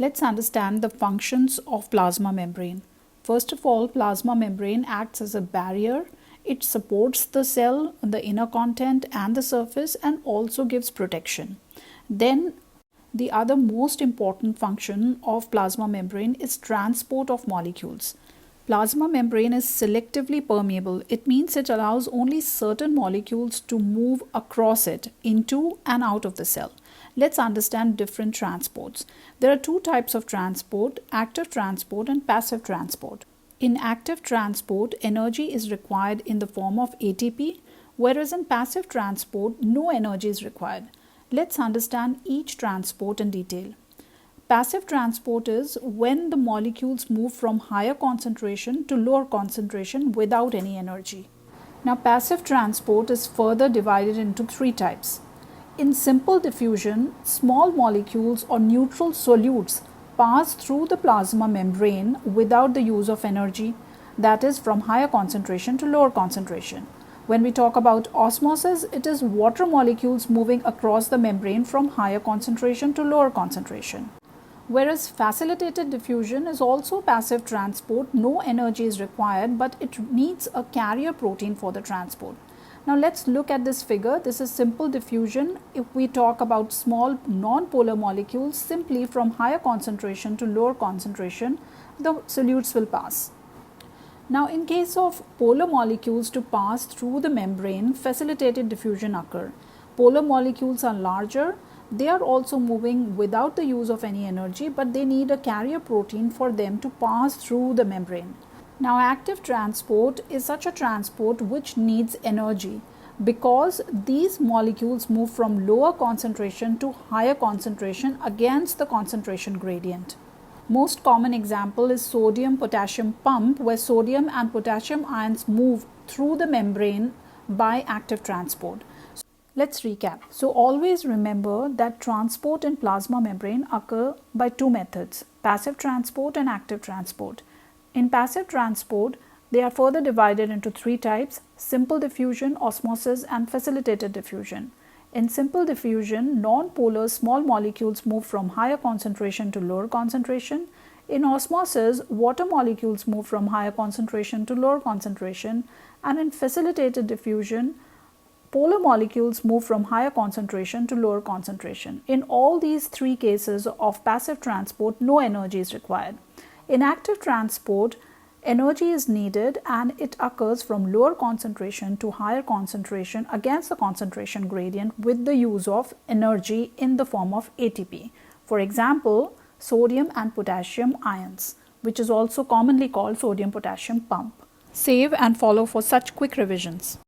Let's understand the functions of plasma membrane. First of all, plasma membrane acts as a barrier. It supports the cell, the inner content and the surface, and also gives protection. Then the other most important function of plasma membrane is transport of molecules. Plasma membrane is selectively permeable. It means it allows only certain molecules to move across it into and out of the cell. Let's understand different transports. There are two types of transport, active transport and passive transport. In active transport, energy is required in the form of ATP, whereas in passive transport, no energy is required. Let's understand each transport in detail. Passive transport is when the molecules move from higher concentration to lower concentration without any energy. Now, passive transport is further divided into three types. In simple diffusion, small molecules or neutral solutes pass through the plasma membrane without the use of energy, that is from higher concentration to lower concentration. When we talk about osmosis, it is water molecules moving across the membrane from higher concentration to lower concentration. Whereas facilitated diffusion is also passive transport, no energy is required, but it needs a carrier protein for the transport. Now let's look at this figure. This is simple diffusion. If we talk about small non-polar molecules, simply from higher concentration to lower concentration, the solutes will pass. Now in case of polar molecules to pass through the membrane, facilitated diffusion occur. Polar molecules are larger. They are also moving without the use of any energy, but they need a carrier protein for them to pass through the membrane. Now, active transport is such a transport which needs energy because these molecules move from lower concentration to higher concentration against the concentration gradient. Most common example is sodium-potassium pump, where sodium and potassium ions move through the membrane by active transport. Let's recap. So always remember that transport in plasma membrane occur by two methods, passive transport and active transport. In passive transport, they are further divided into three types: simple diffusion, osmosis, and facilitated diffusion. In simple diffusion, non-polar small molecules move from higher concentration to lower concentration. In osmosis, water molecules move from higher concentration to lower concentration. And in facilitated diffusion, polar molecules move from higher concentration to lower concentration. In all these three cases of passive transport, no energy is required. In active transport, energy is needed and it occurs from lower concentration to higher concentration against the concentration gradient with the use of energy in the form of ATP. For example, sodium and potassium ions, which is also commonly called sodium-potassium pump. Save and follow for such quick revisions.